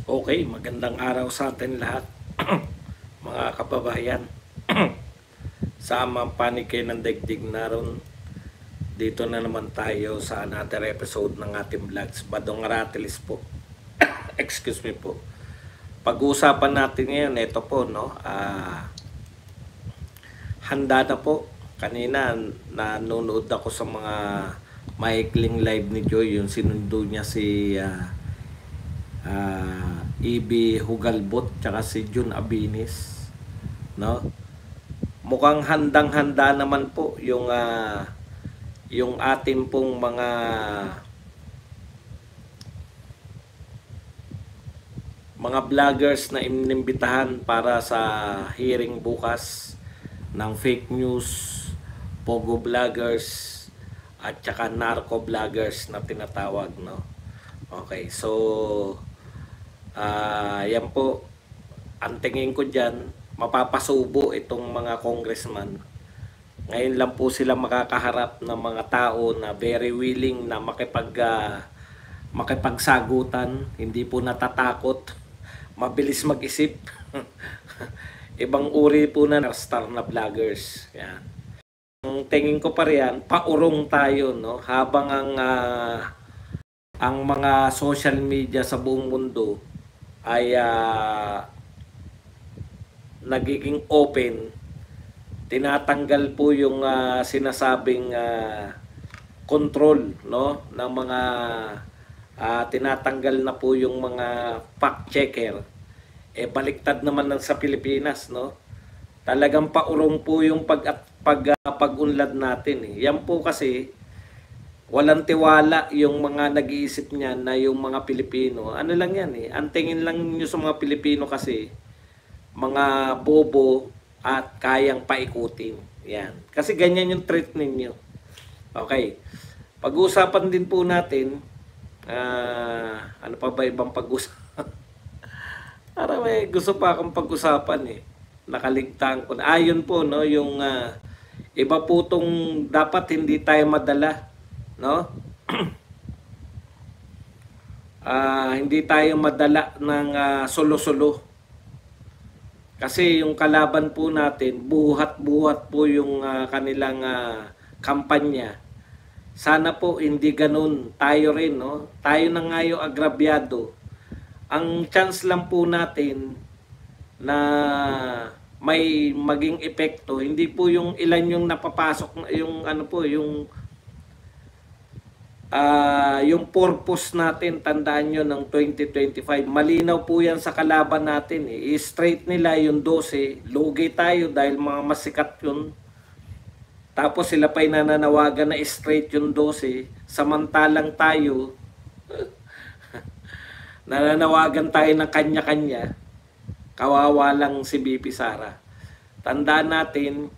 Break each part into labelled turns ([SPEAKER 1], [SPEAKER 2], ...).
[SPEAKER 1] Okay, magandang araw sa atin lahat, mga kababayan. Sa amang panig kayo ng daigdig naroon, dito na naman tayo sa another episode ng ating vlogs. Badong Aratilis po. Excuse me po. Pag-uusapan natin ngayon, ito po, no? Handa na po. Kanina, nanonood ako sa mga maikling live ni Joy. Yung sinundo niya si EB Hugalbot tsaka si Jun Abinis, no? Mukhang handang-handa naman po yung ating pong mga vloggers na inimbitahan para sa hearing bukas ng fake news, pogo vloggers at tsaka narco vloggers na tinatawag, no? Okay, so yan po, ang tingin ko dyan, mapapasubo itong mga congressman. Ngayon lang po sila makakaharap ng mga tao na very willing na makipagsagutan, hindi po natatakot, mabilis mag-isip. Ibang uri po na star na vloggers. Yan. Ang tingin ko pa riyan, paurong tayo, no? Habang ang mga social media sa buong mundo ay nagiging open, tinatanggal po yung sinasabing control, no, ng mga tinatanggal na po yung mga fact checker. Baliktad naman ng sa Pilipinas, no? Talagang paurong po yung pag-unlad natin, eh. Yan po kasi walang tiwala yung mga nag-iisip niyan na yung mga Pilipino. Ano lang yan, eh. Ang tingin lang nyo sa mga Pilipino kasi mga bobo at kayang paikutin. Yan. Kasi ganyan yung treat ninyo. Okay. Pag-uusapan din po natin, ano pa ba ibang pag-usapan? Para may gusto pa akong pag-usapan, eh. Nakaligtaan ko. Ayun po, no, yung iba po tong dapat hindi tayo madala, no? Hindi tayo madala ng solo-solo. Kasi yung kalaban po natin, buhat-buhat po yung kanilang kampanya. Sana po hindi ganun. Tayo rin, no? Tayo na nga yung agrabyado. Ang chance lang po natin na may maging epekto, hindi po yung ilan yung napapasok, yung ano po, yung purpose natin, tandaan nyo, ng 2025. Malinaw po yan sa kalaban natin, eh. I-straight nila yung 12, lugi tayo dahil mga masikat yun. Tapos sila pa'y nananawagan na straight yung 12, samantalang tayo, nananawagan tayo ng kanya-kanya. Kawawa lang si BP Sara. Tandaan natin,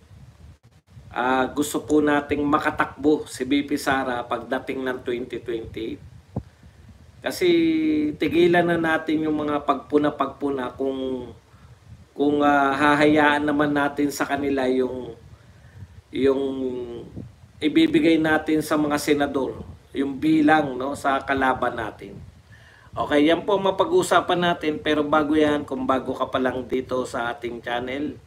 [SPEAKER 1] gusto po nating makatakbo si BP Sara pagdating ng 2028. Kasi tigilan na natin yung mga pagpuna-pagpuna kung hahayaan naman natin sa kanila yung ibibigay natin sa mga senador, yung bilang, no, sa kalaban natin. Okay, yan po mapag-usapan natin, pero bago yan, kung bago ka pa lang dito sa ating channel,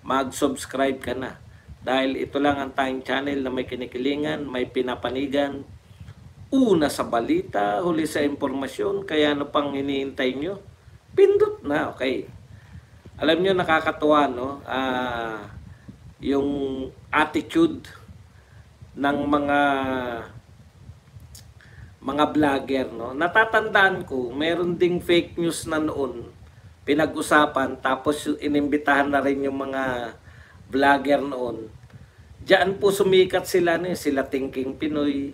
[SPEAKER 1] mag-subscribe ka na. Dahil ito lang ang tayong channel na may kinikilingan, may pinapanigan, una sa balita, huli sa impormasyon, kaya ano pang hinihintay nyo? Pindot na, okay. Alam nyo, nakakatuwa, no? Yung attitude ng mga vlogger, no? Natatandaan ko, meron ding fake news na noon, pinag-usapan, tapos inimbitahan na rin yung mga vlogger noon. Diyan po sumikat sila, no? Sila Thinking Pinoy,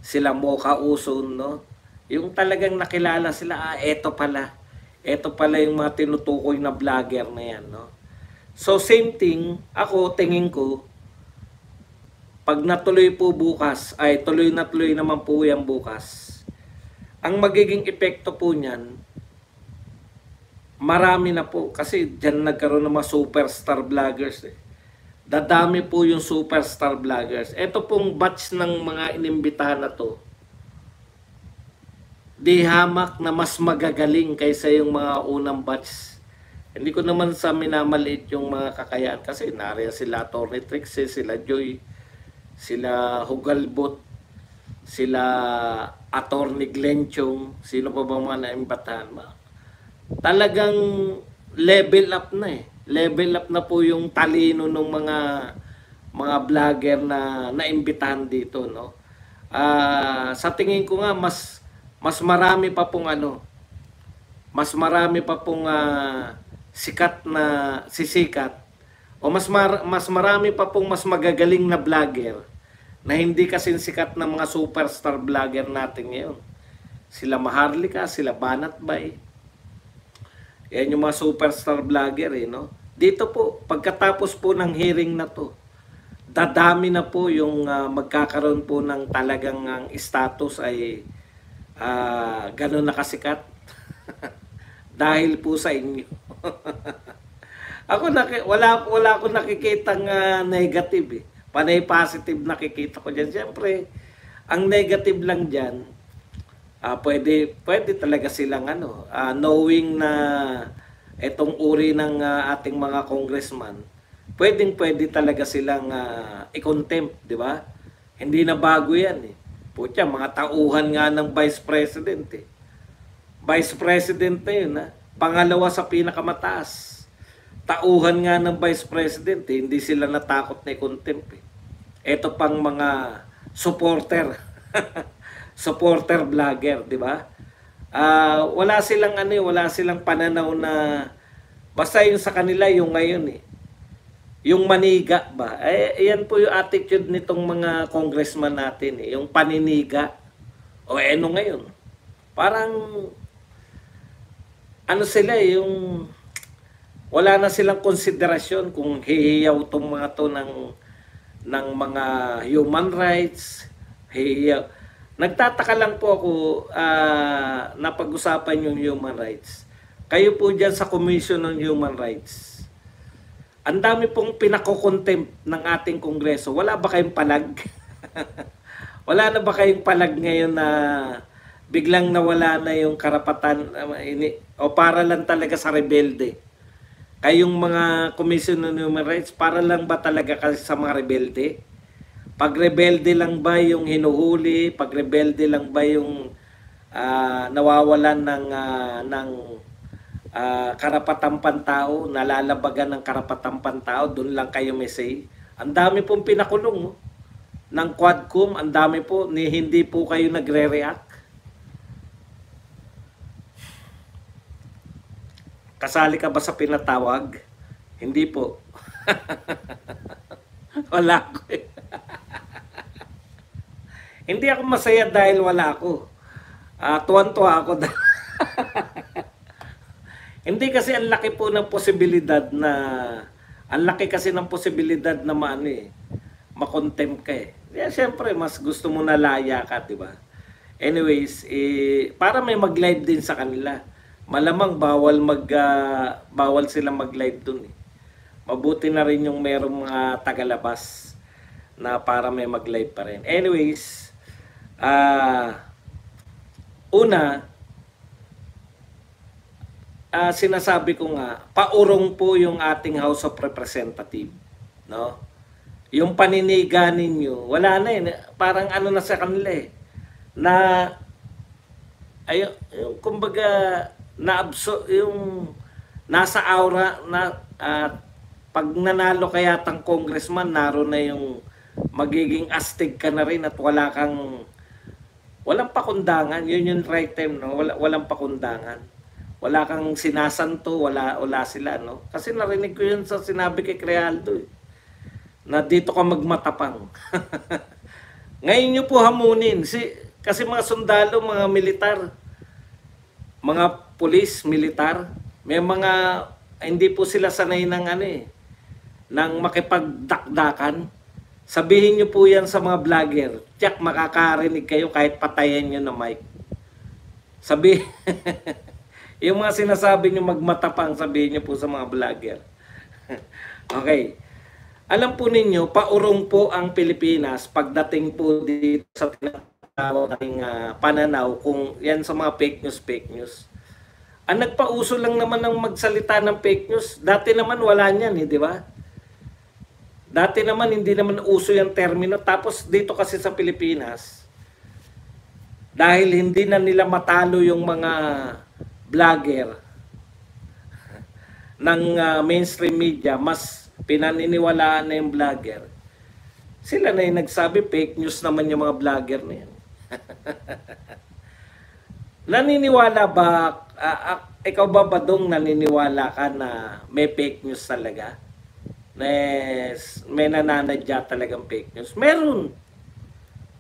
[SPEAKER 1] sila Mocha Uson, no? Yung talagang nakilala sila, eto pala yung mga tinutukoy na vlogger na yan, no? So same thing, ako tingin ko, pag natuloy po bukas, ay tuloy na tuloy naman po yan bukas, ang magiging epekto po niyan, marami na po. Kasi dyan nagkaroon ng mga superstar vloggers, eh. Dadami po yung superstar vloggers. Ito pong batch ng mga inimbitahan na to, di hamak na mas magagaling kaysa yung mga unang batch. Hindi ko naman sa minamaliit yung mga kakayaan kasi nariyan sila Atty. Trixie, sila Joy, sila Hugalbot, sila Atty. Glenchong, sino pa bang mga naimbatahan. Talagang level up na eh. Level up na po yung talino ng mga vlogger na naimbitahan dito, no. Sa tingin ko nga mas marami pa pong mas marami pa pong sikat na sisikat o mas marami pa pong mas magagaling na vlogger na hindi kasing sikat na mga superstar vlogger natin ngayon. Sila Maharlika, sila Banat Bay. Yan yung mga superstar vlogger no. Dito po, pagkatapos po ng hearing na to, dadami na po yung magkakaroon po ng talagang ang status ay gano'n na kasikat dahil po sa inyo. Wala akong nakikitang negative eh. Panay positive nakikita ko diyan. Siyempre, ang negative lang diyan, pwede talaga silang knowing na etong uri ng ating mga congressman, pwede talaga silang i-contempt, di ba? Hindi na bago yan eh. Putya, mga tauhan nga ng Vice President eh. Vice President na yun pangalawa sa pinakamataas. Tauhan nga ng Vice President eh. Hindi sila natakot na i-contempt eh. Ito pang mga supporter. Supporter vlogger, di ba? Wala silang pananaw na basta yung sa kanila yung ngayon eh. Yung maniga ba? Yan po yung attitude nitong mga congressman natin eh. Yung paniniga. O ngayon? Parang sila yung wala na silang konsiderasyon kung hihiyaw tong mga to ng mga human rights. Hihiyaw. Nagtataka lang po ako napag-usapan yung human rights. Kayo po dyan sa Commission on Human Rights. Ang dami pong pinako-contempt ng ating Kongreso. Wala ba kayong palag? Wala na ba kayong palag ngayon na biglang nawala na yung karapatan o para lang talaga sa rebelde? Kayong mga Commission on Human Rights, para lang ba talaga kasi sa mga rebelde? Pag rebelde lang ba yung hinuhuli? Pag rebelde lang ba yung nawawalan ng karapatang pantao, nalalabagan ng karapatang pantao, doon lang kayo may say? Ang dami pong pinakulong ng Quadcom, ang dami po, hindi po kayo nagre-react. Kasali ka ba sa pinatawag? Hindi po. Wala ko eh. Hindi ako masaya dahil wala ako. Tuwan-tuwa ako dahil hindi kasi ang laki po ng posibilidad na makontempt ka eh. Siyempre, mas gusto mo na laya ka, di ba? Anyways, para may mag-live din sa kanila. Malamang bawal silang mag-live dun eh. Mabuti na rin yung merong mga tagalabas na para may mag-live pa rin. Anyways, sinasabi ko nga, paurong po yung ating House of Representatives, no? Yung paniniga ninyo, wala na eh. Parang na sa kanila eh. Yung kumbaga, yung nasa aura na pag nanalo kaya tang congressman, naroon na yung magiging astig ka na rin at walang pakundangan. Yun yung right time, no? Walang pakundangan. Wala kang sinasanto, wala sila, no? Kasi narinig ko yun sa sinabi kay Crealdo eh, na dito ka magmatapang. Ngayon nyo po hamunin. Kasi mga sundalo, mga militar, mga pulis, militar, may mga, hindi po sila sanay ng ng makipagdakdakan. Sabihin nyo po yan sa mga vlogger. Tiyak, makakarinig kayo kahit patayin nyo na mic. Yung mga sinasabi nyo magmatapang, sabihin nyo po sa mga vlogger. Okay. Alam po ninyo, paurong po ang Pilipinas pagdating po dito sa aking pananaw kung yan sa mga fake news. Ang nagpauso lang naman ng magsalita ng fake news, dati naman wala niyan di ba? Dati naman hindi naman uso yung termino. Tapos dito kasi sa Pilipinas, dahil hindi na nila matalo yung mga vlogger ng mainstream media, mas pinaniniwalaan na yung vlogger. Sila na yung nagsabi, fake news naman yung mga vlogger na yan. Naniniwala ba, ikaw ba Badong, naniniwala ka na may fake news talaga? May nananadya talagang fake news? Meron.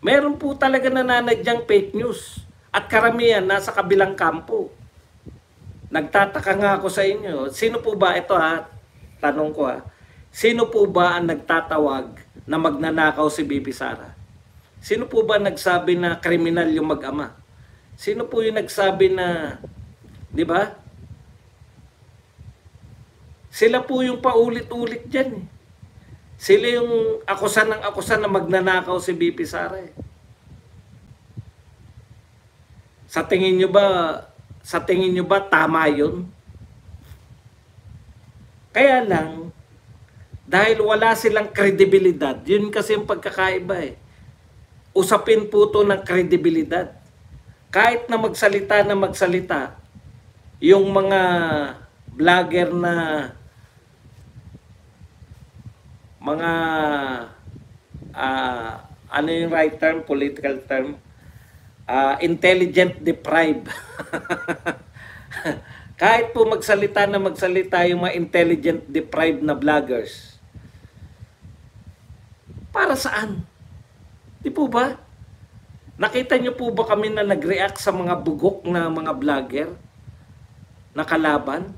[SPEAKER 1] Meron po talaga nananadyang fake news. At karamihan nasa kabilang kampo. Nagtataka nga ako sa inyo. Sino po ba, ito tanong ko sino po ba ang nagtatawag na magnanakaw si Bibi Sara? Sino po ba nagsabi na kriminal yung mag-ama? Sino po yung nagsabi na, di ba? Sila po yung paulit-ulit dyan. Sila yung akusan ng akusan na magnanakaw si Bibi Sara. Sa tingin nyo ba tama yun? Kaya lang, dahil wala silang kredibilidad, yun kasi yung pagkakaiba Usapin po to ng kredibilidad. Kahit na magsalita, yung mga vlogger na mga ano yung right term, political term, intelligent deprived. Kahit po magsalita yung mga intelligent deprived na vloggers. Para saan? Di po ba? Nakita niyo po ba kami na nag-react sa mga bugok na mga vlogger na kalaban?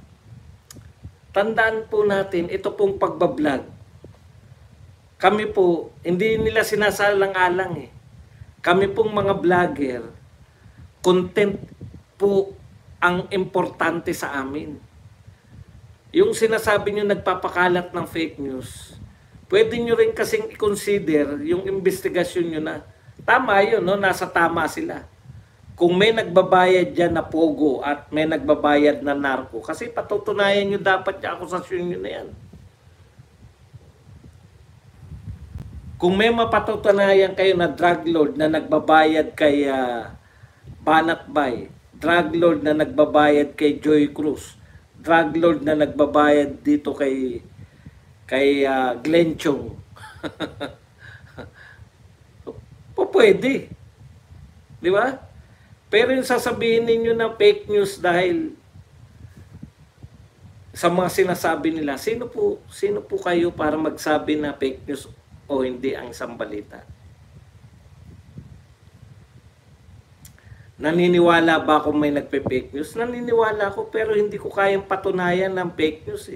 [SPEAKER 1] Tandaan po natin, ito pong pagbablog. Kami po, hindi nila sinasalang-alang Kami pong mga vlogger, content po ang importante sa amin. Yung sinasabi nyo nagpapakalat ng fake news, pwede nyo rin kasing i-consider yung investigasyon nyo na tama yun, nasa tama sila. Kung may nagbabayad dyan na pogo at may nagbabayad na narko, kasi patutunayan nyo dapat yung akusasyon nyo na yan. Kung may mapatutunayan kayo na drug lord na nagbabayad kay Banat Bay, drug lord na nagbabayad kay Joy Cruz, drug lord na nagbabayad dito kay Glenn Chong, pwede. Di ba? Pero yung sasabihin ninyo na fake news dahil sa mga sinasabi nila, sino po kayo para magsabi na fake news o hindi ang isang balita? Naniniwala ba ako may nagpe-fake news? Naniniwala ako, pero hindi ko kayang patunayan ng fake news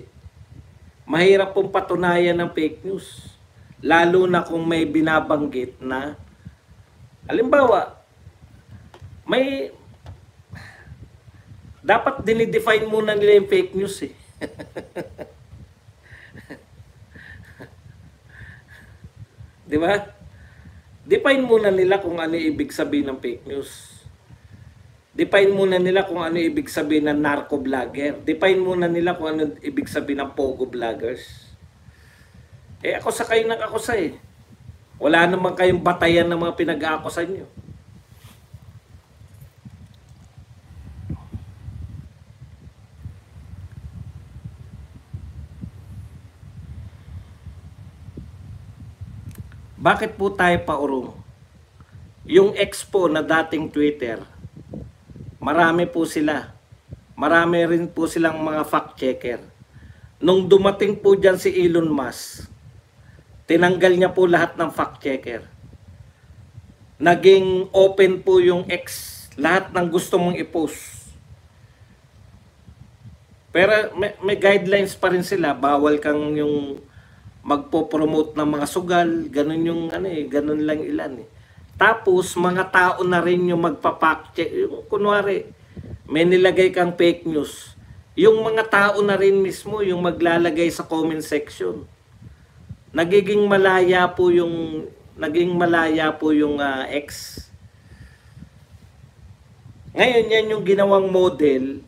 [SPEAKER 1] Mahirap pong patunayan ng fake news. Lalo na kung may binabanggit na halimbawa, dapat dinidefine muna nila yung fake news Di ba? Define muna nila kung ano ibig sabihin ng fake news. Define muna nila kung ano ibig sabihin ng narco vlogger. Define muna nila kung ano ibig sabihin ng pogo vloggers. Ako sa kayo nag-akusa Wala naman kayong batayan ng mga pinag-aakusan nyo. Bakit po tayo paurong? Yung expo na dating Twitter, marami po sila. Marami rin po silang mga fact-checker. Nung dumating po dyan si Elon Musk, tinanggal niya po lahat ng fact-checker. Naging open po yung X, lahat ng gusto mong i-post. Pero may guidelines pa rin sila, bawal kang yung magpo-promote ng mga sugal, ganun yung ganun lang ilan Tapos mga tao na rin yung magpa-fact-check. Yung kunwari, may nilagay kang fake news. Yung mga tao na rin mismo yung maglalagay sa comment section. Naging malaya po yung X. Ngayon, yan yung ginawang model,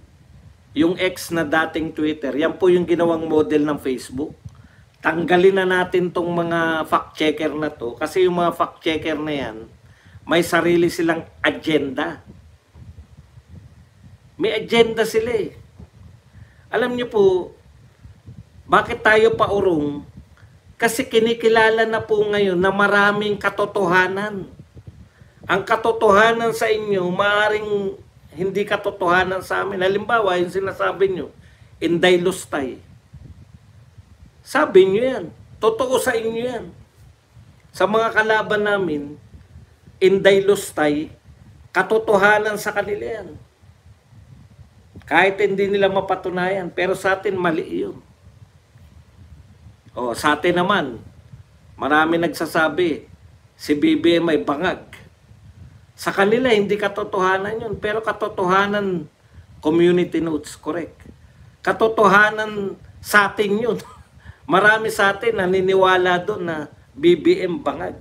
[SPEAKER 1] yung X na dating Twitter, yan po yung ginawang model ng Facebook. Tanggalin na natin tong mga fact-checker na to kasi yung mga fact-checker na yan, may sarili silang agenda. May agenda sila eh. Alam niyo po, bakit tayo paurong? Kasi kinikilala na po ngayon na maraming katotohanan. Ang katotohanan sa inyo, maaaring hindi katotohanan sa amin. Halimbawa, yung sinasabi nyo, Inday Lustay. Sabi nyo yan. Totoo sa inyo yan. Sa mga kalaban namin, Inday Lustay, katotohanan sa kanila yan. Kahit hindi nila mapatunayan, pero sa atin mali yun. O, sa atin naman, marami nagsasabi, si BBM ay bangag. Sa kanila, hindi katotohanan yun, pero katotohanan, community notes, correct. Katotohanan sa atin yun. Marami sa atin naniniwala doon na BBM bangag.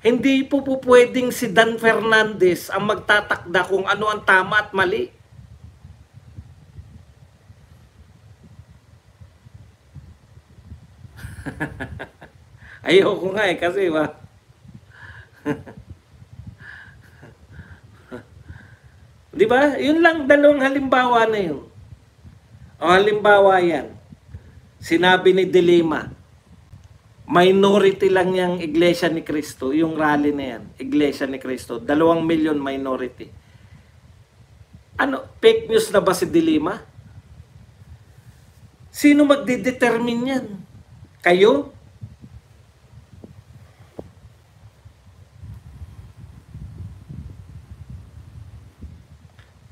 [SPEAKER 1] Hindi po pwedeng si Dan Fernandez ang magtatakda kung ano ang tama at mali. Ayoko nga eh kasi di ba? Yun lang, dalawang halimbawa na yun. O halimbawa yan, sinabi ni De Lima, minority lang yung Iglesia ni Cristo, yung rally na yan, Iglesia ni Cristo, 2 milyon minority. Ano, fake news na ba si De Lima? Sino magdidetermine yan? Kayo?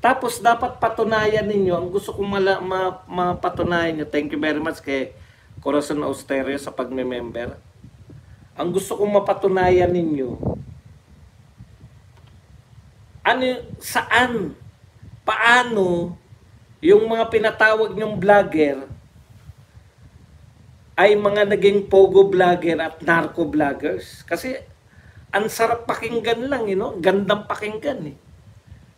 [SPEAKER 1] Tapos dapat patunayan ninyo, ang gusto kong mapatunayan nyo, thank you very much kay Corazon Austerio sa pagme-member. Ang gusto kong mapatunayan ninyo, ano, saan, paano, yung mga pinatawag nyong vlogger, ay mga naging pogo vlogger at narco vloggers. Kasi, ang sarap pakinggan lang, gandang pakinggan eh.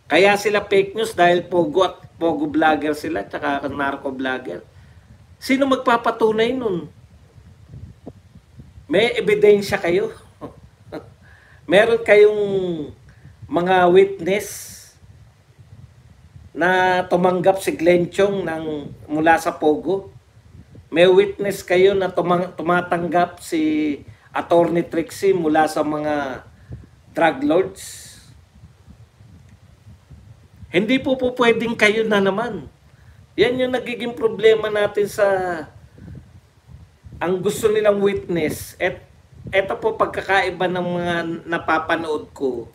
[SPEAKER 1] Kaya sila fake news dahil pogo at pogo vlogger sila, tsaka narco vlogger. Sino magpapatunay nun? May ebidensya kayo? Meron kayong mga witness na tumanggap si Glenn Chong mula sa pogo? May witness kayo na tumatanggap si Attorney Trixie mula sa mga drug lords? Hindi po pwedeng kayo na naman. Yan yung nagiging problema natin sa ang gusto nilang witness. Eto po pagkakaiba ng mga napapanood ko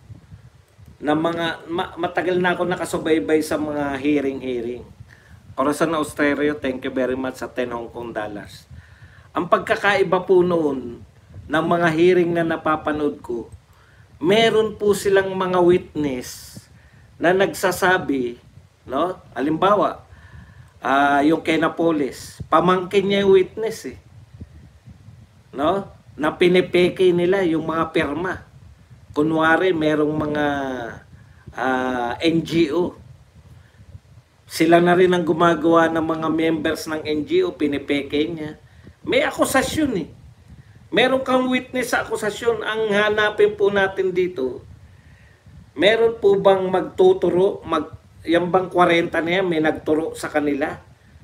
[SPEAKER 1] na mga matagal na ako nakasubaybay sa mga hearing. Corazon Austerio, thank you very much sa 10 Hong Kong dollars. Ang pagkakaiba po noon ng mga hearing na napapanood ko, meron po silang mga witness na nagsasabi, no? Halimbawa, yung kay Napoles, pamangkin niya yung witness eh. No? Na pinipeke nila yung mga pirma. Kunwari, merong mga NGO. Sila na rin ang gumagawa ng mga members ng NGO, pinipeke niya. May akusasyon eh. Meron kang witness sa akusasyon. Ang hanapin po natin dito, meron po bang magtuturo, yung bang 40 na yan, may nagturo sa kanila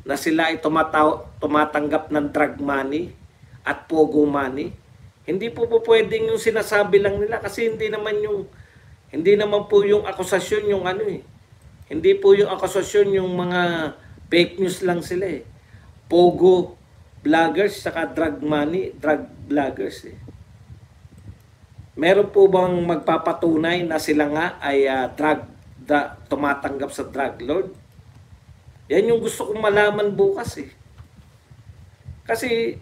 [SPEAKER 1] na sila ay tumatanggap ng drug money at pogo money? Hindi po pwedeng yung sinasabi lang nila kasi hindi naman po yung akusasyon yung ano eh. Hindi po yung akusasyon yung mga fake news lang sila eh. Pogo vloggers saka drug vloggers eh. Meron po bang magpapatunay na sila nga ay tumatanggap sa drug lord? Yan yung gusto kong malaman bukas eh. Kasi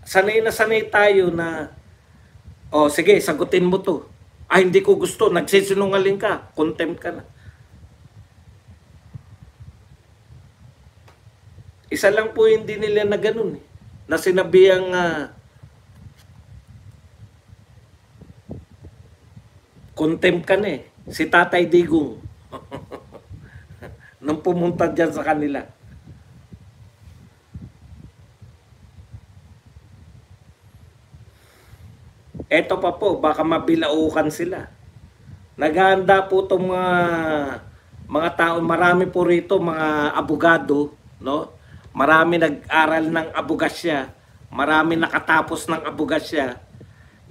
[SPEAKER 1] sanay na sanay tayo na sige, sagutin mo to. Hindi ko gusto, nagsisinungaling ka, contempt ka na. Isa lang po hindi nila na ganun eh. Na sinabihang Contempt ka na eh. Si Tatay Digong. Nung pumunta dyan sa kanila. Eto pa po, baka mabilaukan sila. Naghahanda po itong mga tao, marami po rito, mga abogado, no? Marami nag-aral ng abogasya, marami nakatapos ng abogasya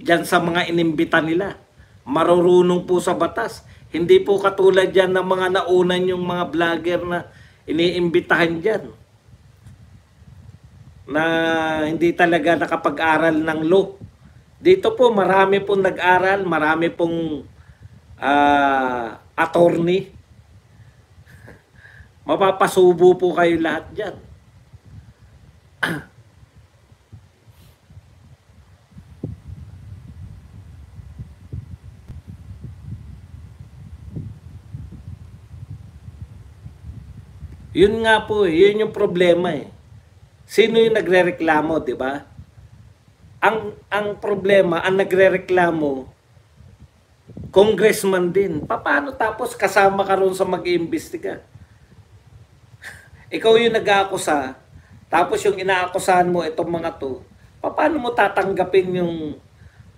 [SPEAKER 1] diyan sa mga inimbita nila. Marurunong po sa batas. Hindi po katulad yan ng mga naunan yung mga vlogger na iniimbitahan dyan. Na hindi talaga nakapag-aral ng law. Dito po marami pong nag-aral, marami pong attorney. Mapapasubo po kayo lahat dyan. Yun nga po, yun yung problema eh. Sino yung nagrereklamo, di ba? Ang problema, ang nagrereklamo, congressman din. Paano tapos kasama ka ron sa mag-iimbestiga? Ikaw yung nag-aakusa, tapos yung inaakusahan mo itong mga to, paano mo tatanggapin yung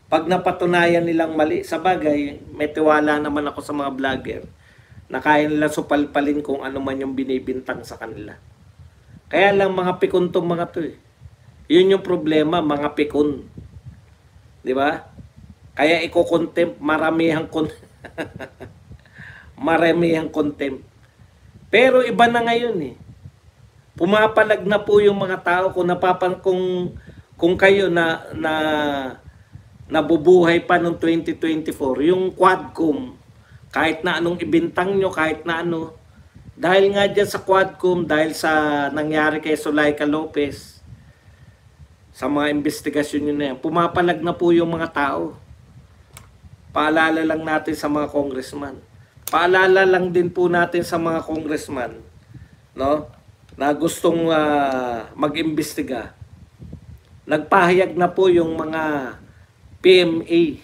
[SPEAKER 1] pag napatunayan nilang mali? Sa bagay, may tiwala naman ako sa mga vlogger na kaya nila supalpalin kung ano man yung binibintang sa kanila. Kaya lang mga pikon tong mga to eh. Yun yung problema, mga pikon. Di ba? Kaya iko-contempt, maramihang contempt. Pero iba na ngayon eh. Pumapalag na po yung mga tao kung kayo na nabubuhay pa noong 2024, yung Quadcom, kahit na anong ibintang nyo, kahit na ano, dahil nga dyan sa Quadcom, dahil sa nangyari kay Zuleika Lopez, sa mga investigasyon nyo na yan, pumapalag na po yung mga tao. Paalala lang natin sa mga congressman. Paalala lang din po natin sa mga congressman, no, na gustong mag-imbestiga. Nagpahayag na po yung mga PMA,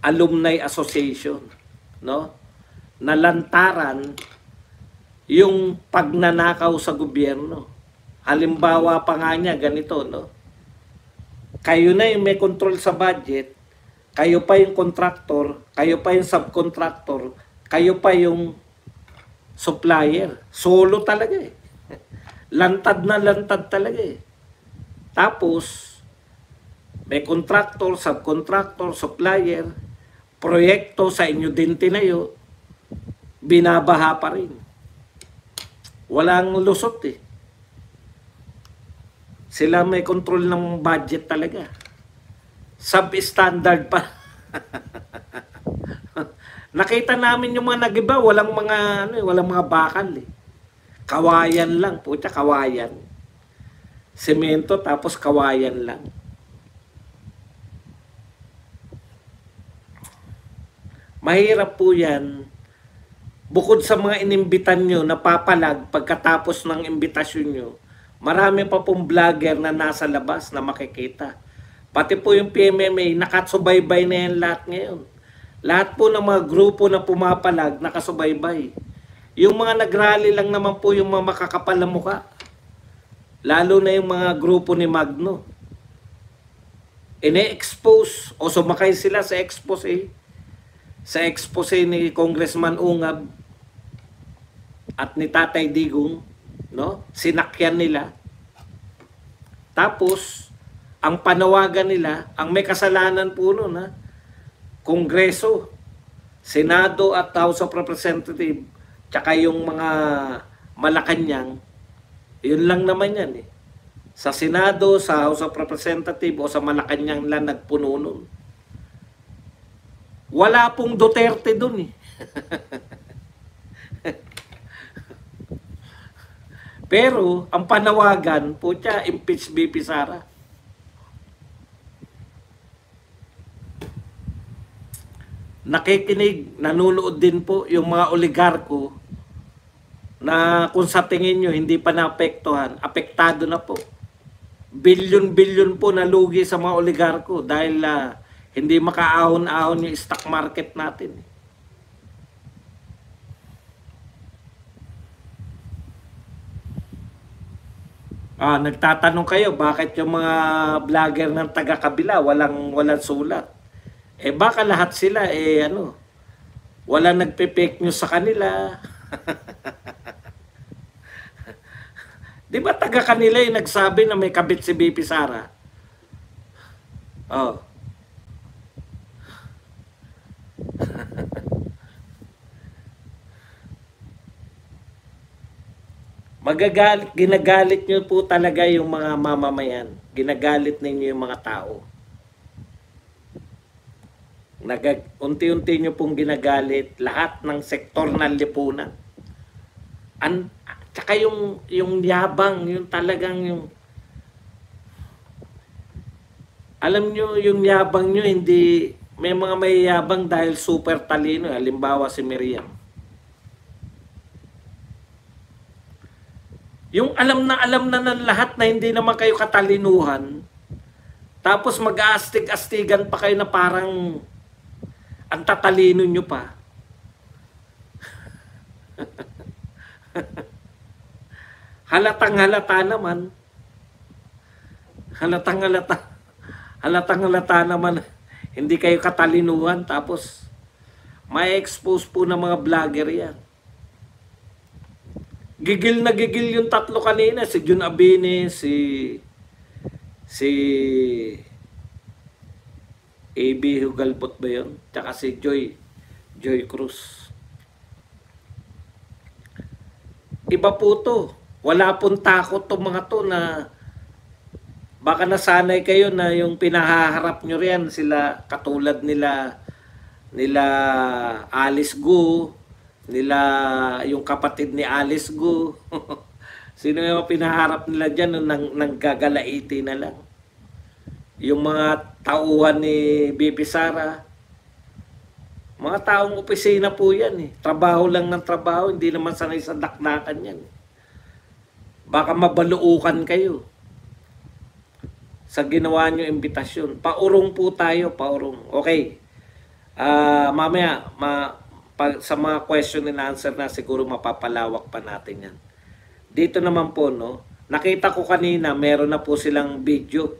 [SPEAKER 1] Alumni Association, no, nalantaran yung pagnanakaw sa gobyerno. Halimbawa pa nga niya, ganito, no? Kayo na yung may control sa budget, kayo pa yung contractor, kayo pa yung subcontractor, kayo pa yung supplier. Solo talaga eh. Lantad na lantad talaga eh. Tapos, may contractor, subcontractor, supplier, proyekto sa inyo din tinayo, binabaha pa rin. Walang lusot eh. Sila may control ng budget talaga. Substandard pa. Nakita namin yung mga nagiba, walang mga bakal eh. Kawayan lang, puta, kawayan. Semento tapos kawayan lang. Mahirap po yan. Bukod sa mga inimbitan nyo, napapalag pagkatapos ng imbitasyon nyo, marami pa pong vlogger na nasa labas na makikita. Pati po yung PMMA, nakasubaybay na yan lahat ngayon. Lahat po ng mga grupo na pumapalag, nakasubaybay. Yung mga nagrally lang naman po yung mga makakapal na mukha. Lalo na yung mga grupo ni Magno. Ine-expose o sumakay sila sa expose. Sa expose ni Congressman Ungab at ni Tatay Digong, no? Sinakyan nila. Tapos, ang panawagan nila, ang may kasalanan po nun, ha? Kongreso, Senado at House of Representatives, tsaka yung mga Malacanang, yun lang naman yan eh. Sa Senado, sa House of Representatives o sa Malacanang lang nagpuno nun. Wala pong Duterte dun eh. Pero, ang panawagan, putya, impeach BP Sara. Nakikinig, nanonood din po yung mga oligarko na kung sa tingin nyo hindi pa naapektuhan, apektado na po. Bilyon-bilyon po na lugi sa mga oligarko dahil hindi makaahon-ahon yung stock market natin. Nagtatanong kayo, bakit yung mga vlogger ng taga-kabila walang sulat? Baka lahat sila, wala nagpe-fake news sa kanila. Di ba taga-kanila yung nagsabi na may kabit si BP Sara? Oh. Ginagalit nyo po talaga yung mga mamamayan. Ginagalit ninyo yung mga tao. Unti-unti nyo pong ginagalit lahat ng sektor ng lipunan. Tsaka yung yabang, yung talagang yung... Alam nyo, yung yabang nyo, hindi... May mga may yabang dahil super talino. Halimbawa si Miriam. Yung alam na ng lahat na hindi naman kayo katalinuhan, tapos mag-aastig-astigan pa kayo na parang ang tatalino nyo pa. Halatang-halata naman. Halatang-halata naman. Hindi kayo katalinuhan, tapos may expose po ng mga vlogger yan. Gigil na gigil yung tatlo kanina, si Jun Abini, si AB Hugalbot ba yun? Tsaka si Joy Cruz. Iba po to. Wala pong takot to mga to na baka nasanay kayo na yung pinahaharap nyo riyan sila katulad nila Alice Gu, nila yung kapatid ni Alice Gu. Sino yung pinaharap nila dyan nang gagalaiti na lang? Yung mga tauhan ni BP Sara, mga taong opisina po yan. Trabaho lang ng trabaho, hindi naman sanay sa dakdakan yan. Baka mabaluukan kayo sa ginawa nyo imbitasyon. Paurong po tayo, paurong. Okay. Mamaya, sa mga question and answer na siguro mapapalawak pa natin yan. Dito naman po, no, nakita ko kanina, meron na po silang video.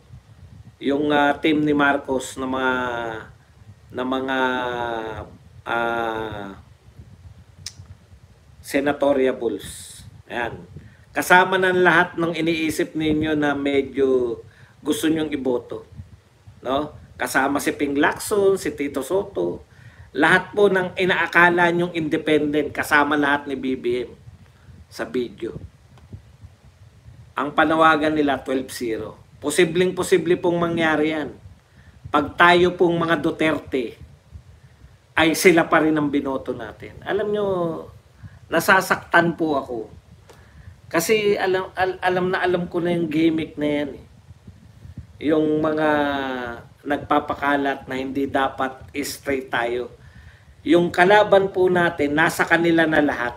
[SPEAKER 1] Yung team ni Marcos na mga senatoriables. Ayan. Kasama ng lahat ng iniisip ninyo na medyo gusto nyong iboto. No? Kasama si Ping Lacson, si Tito Soto. Lahat po ng inaakala nyong independent, kasama lahat ni BBM sa video. Ang panawagan nila 12-0. Posible pong mangyari yan. Pag tayo pong mga Duterte, ay sila pa rin ang binoto natin. Alam nyo, nasasaktan po ako. Kasi alam ko na yung gimmick na yan. Yung mga nagpapakalat na hindi dapat straight tayo. Yung kalaban po natin, nasa kanila na lahat.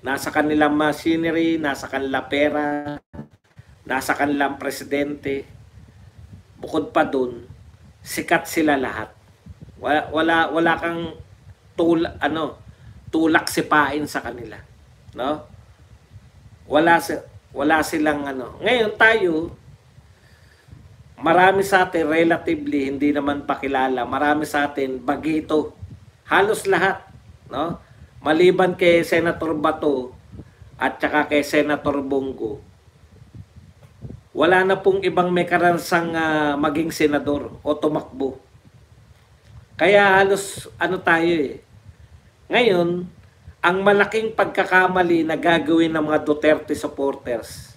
[SPEAKER 1] Nasa kanilang machinery, nasa kanilang pera, nasa kanilang presidente. Bukod pa dun, sikat sila lahat. Wala kang tulak sipain sa kanila, no? Wala silang Ngayon tayo, marami sa atin relatively hindi naman pakilala. Marami sa atin bagito. Halos lahat, no? Maliban kay Senator Bato at saka kay Senator Bongo, wala na pong ibang may karansang maging senador o tumakbo. Kaya halos tayo Ngayon, ang malaking pagkakamali na gagawin ng mga Duterte supporters,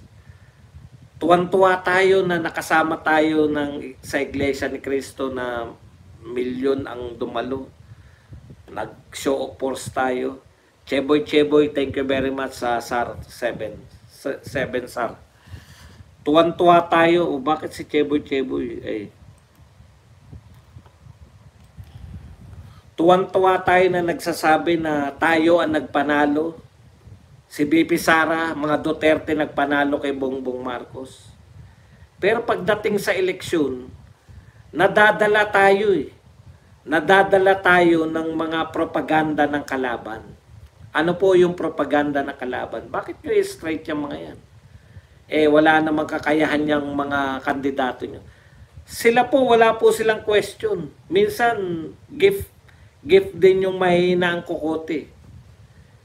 [SPEAKER 1] tuwan-tuwa tayo na nakasama tayo sa Iglesia ni Cristo na milyon ang dumalo. Nag-show of force tayo. Cheboy, thank you very much sa SAR 7 SAR. Tuwan-tuwa tayo. Bakit si Cheboy? Tuwan-tuwa tayo na nagsasabi na tayo ang nagpanalo. Si BP Sara, mga Duterte nagpanalo kay Bongbong Marcos. Pero pagdating sa eleksyon, Nadadala tayo eh. Nadadala tayo ng mga propaganda ng kalaban. Ano po yung propaganda ng kalaban? Bakit nyo straight yung mga yan? Wala namang kakayahan yung mga kandidato nyo. Sila po, wala po silang question. Minsan, gift din yung mahina ang kukote.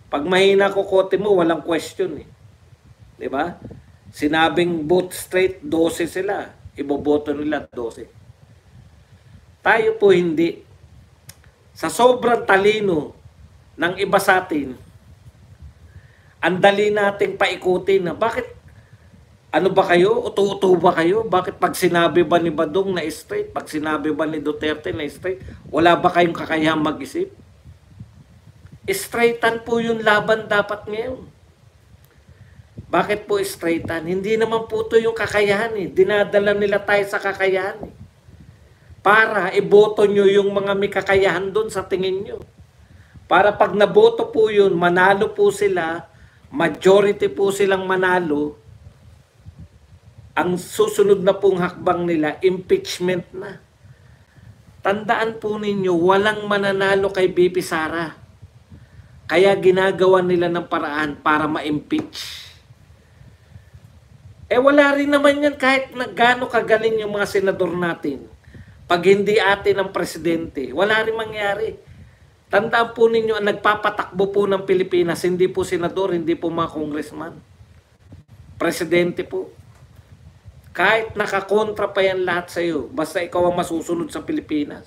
[SPEAKER 1] Pag mahina kukote mo, walang question eh. Diba? Sinabing vote straight, 12 sila. Iboboto nila 12. Tayo po hindi. Sa sobrang talino ng iba sa atin, ang dali nating paikutin na bakit, ano ba kayo? Uto-uto ba kayo? Bakit pag sinabi ba ni Badong na straight? Pag sinabi ba ni Duterte na straight? Wala ba kayong kakayahang mag-isip? Straightan po yung laban dapat ngayon. Bakit po straightan? Hindi naman po ito yung kakayahan eh. Dinadala nila tayo sa kakayahan eh. Para iboto nyo yung mga may kakayahan doon sa tingin nyo. Para pag naboto po yun, manalo po sila, majority po silang manalo, ang susunod na pong hakbang nila, impeachment na. Tandaan po ninyo, walang mananalo kay BP Sara. Kaya ginagawa nila ng paraan para ma-impeach. Wala rin naman yan kahit na gaano kagaling yung mga senador natin. Pag hindi atin ang presidente, wala rin mangyari. Tandaan po ninyo, ang nagpapatakbo po ng Pilipinas, hindi po senador, hindi po mga congressman. Presidente po. Kahit nakakontra pa yan lahat sa iyo, basta ikaw ang masusunod sa Pilipinas.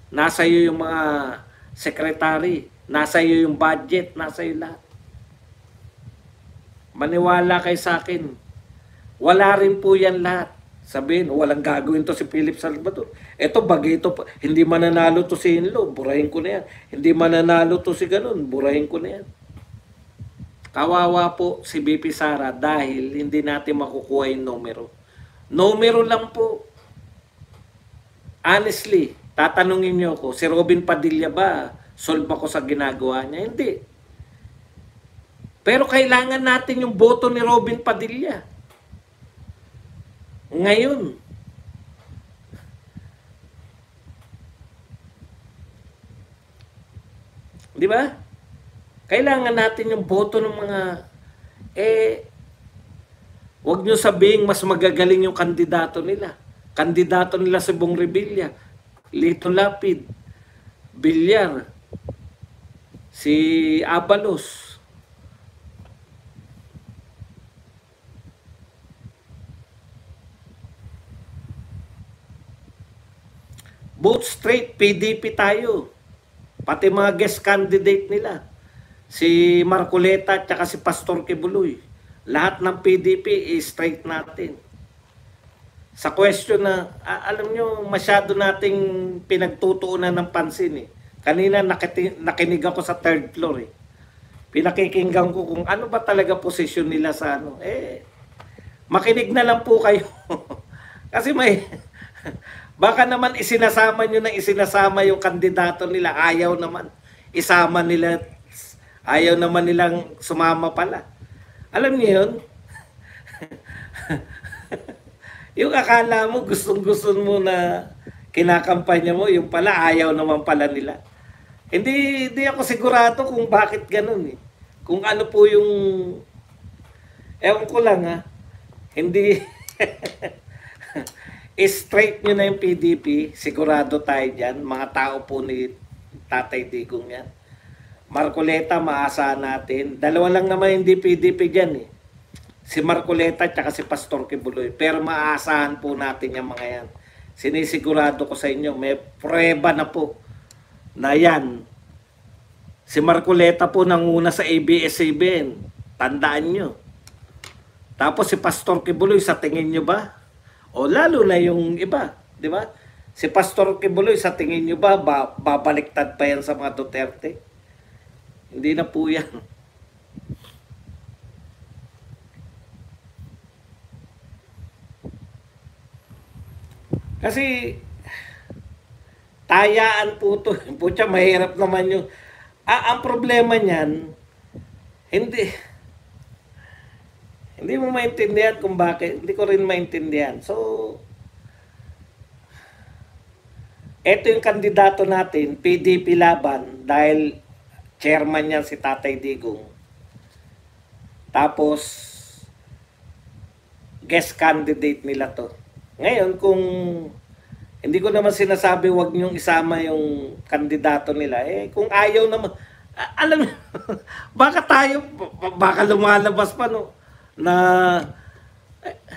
[SPEAKER 1] Nasa iyo yung mga secretary, nasa iyo yung budget, nasa iyo lahat. Maniwala kayo sa akin, wala rin po yan lahat. Sabihin, walang gagawin to si Philip Salvador. Ito, bagay ito, hindi mananalo to si Inlo, burahin ko na yan. Hindi mananalo to si ganun, burahin ko na yan. Kawawa po si BP Sara dahil hindi natin makukuha yung numero. Numero lang po. Honestly, tatanungin niyo ako, si Robin Padilla ba, solve ako sa ginagawa niya? Hindi. Pero kailangan natin yung boto ni Robin Padilla. Ngayon, di ba? Kailangan natin yung boto ng mga, wag nyo sabihin mas magagaling yung kandidato nila. Kandidato nila si Bong Revilla, Lito Lapid, Villar, si Abalos. Vote straight, PDP tayo. Pati mga guest candidate nila. Si Marcoleta at saka si Pastor Kibuloy. Lahat ng PDP straight natin. Sa question na, alam nyo, masyado nating pinagtutuunan ng pansin eh. Kanina nakinig ako sa third floor eh. Pinakikinggan ko kung ano ba talaga posisyon nila sa ano. Makinig na lang po kayo. Kasi may... Baka naman isinasama nyo na isinasama yung kandidato nila. Ayaw naman. Isama nila. Ayaw naman nilang sumama pala. Alam niyo yun? Yung akala mo gustong-gusto mo na kinakampanya mo, yung pala ayaw naman pala nila. Hindi ako sigurado kung bakit ganun eh. Kung ano po yung... Ewan ko lang ha. Hindi... straight nyo na yung PDP, sigurado tayo dyan. Mga tao po ni Tatay Digong yan. Marcoleta, maasahan natin. Dalawa lang naman hindi PDP dyan eh. Si Marcoleta at si Pastor Kibuloy. Pero maasahan po natin yung mga yan. Sinisigurado ko sa inyo, may prueba na po na yan. Si Marcoleta po nanguna sa ABS-CBN. Tandaan nyo. Tapos si Pastor Kibuloy, sa tingin nyo ba? O lalo na yung iba, di ba? Si Pastor Kibuloy, sa tingin nyo ba, babaliktad pa yan sa mga Duterte? Hindi na po yan. Kasi, tayaan po ito. Pucha, mahirap naman yung... ang problema niyan, hindi mo maintindihan kung bakit. Hindi ko rin maintindihan. So, Ito yung kandidato natin, PDP laban, dahil chairman niya si Tatay Digong. Tapos, guest candidate nila to. Ngayon, kung hindi ko naman sinasabi wag niyong isama yung kandidato nila, kung ayaw naman, alam niyo, baka tayo, baka lumalabas pa no, na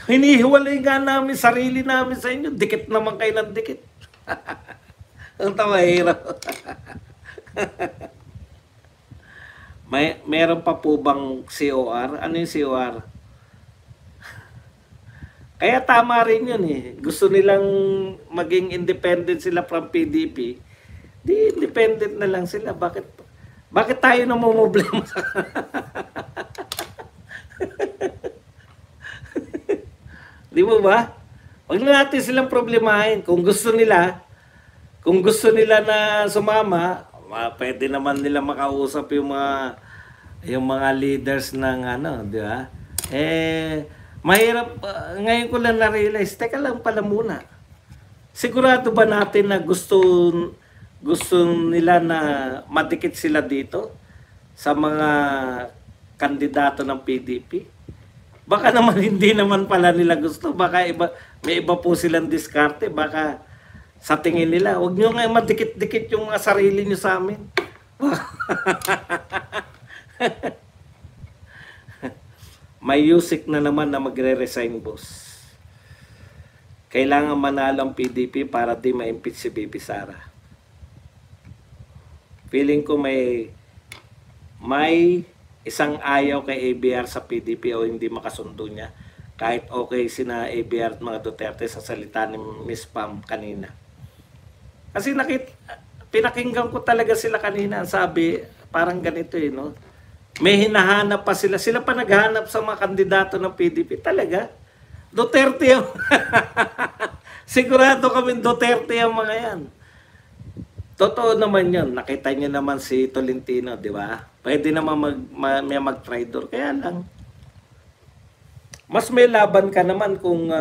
[SPEAKER 1] hinihiwalay nga namin sarili namin sa inyo, dikit naman kayo ng dikit. Ang tamahirap. Meron pa po bang COR? Ano yung COR? Kaya tama rin yun eh. Gusto nilang maging independent sila from PDP. Di independent na lang sila. Bakit tayo namumblema? Di mo ba? Huwag na natin silang problemahin. Kung gusto nila na sumama, pwede naman nila makausap yung mga leaders ng di ba? Mahirap, ngayon ko lang na-realize, teka lang pala muna. Sigurado ba natin na gusto nila na madikit sila dito sa mga kandidato ng PDP? Baka naman hindi naman pala nila gusto. Baka may iba po silang diskarte. Baka sa tingin nila, huwag nyo nga madikit-dikit yung mga sarili nyo sa amin. May Yusik na naman na magre-resign, boss. Kailangan manalo ang PDP para di ma-impeach si Bibi Sara. Feeling ko may isang ayaw kay ABR sa PDP o hindi makasundo niya. Kahit okay sina ABR at mga Duterte sa salita ni Miss Pam kanina. Kasi pinakinggan ko talaga sila kanina. Sabi, parang ganito no? May hinahanap pa sila. Sila pa naghahanap sa mga kandidato ng PDP. Talaga? Duterte yung... Sigurado kami Duterte yung mga yan. Totoo naman yun. Nakita niyo naman si Tolentino, di ba? Pwede naman may mag-traitor. Kaya lang, mas may laban ka naman kung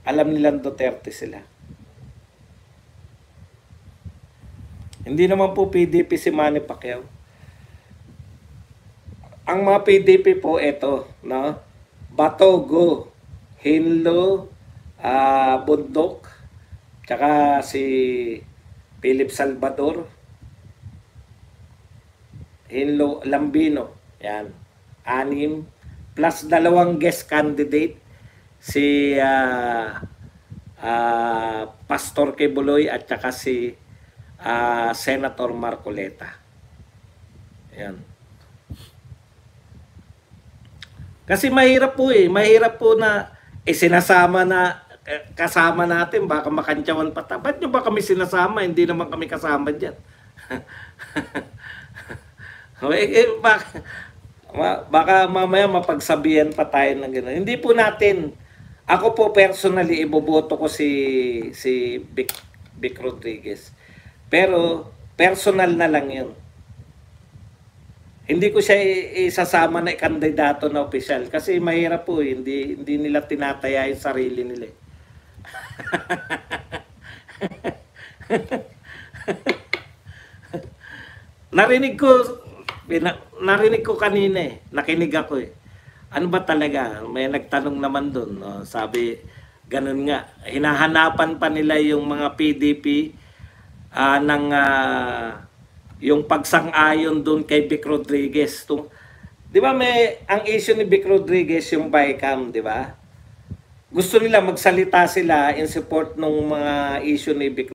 [SPEAKER 1] alam nilang Duterte sila. Hindi naman po PDP si Manny Pacquiao. Ang mga PDP po, ito, no? Batogo, Hinlo, Bundok, tsaka si Philip Salvador, Hinlo Lambino, yan, 6, plus 2 guest candidate, si Pastor Quebuloy at tsaka si Senator Marcoleta. Yan. Kasi mahirap po na sinasama na kasama natin, baka makantyawan pa. Ba't nyo ba kami sinasama? Hindi naman kami kasama dyan. Baka mamaya mapagsabihan pa tayo ng gano'n. Hindi po natin, ako po personally, iboboto ko si Vic Rodriguez. Pero personal na lang yun. Hindi ko siya isasama na kandidato na opisyal kasi mahirap po, hindi nila tinataya yung sarili nila. Narinig ko kanina nakinig ako Ano ba talaga? May nagtanong naman doon, no? Sabi, ganun nga, hinahanapan pa nila yung mga PDP yung pagsang-ayon doon kay Vic Rodriguez. Di ba ang issue ni Vic Rodriguez yung BICAM, di ba? Gusto nila magsalita sila in support ng mga issue ni Vic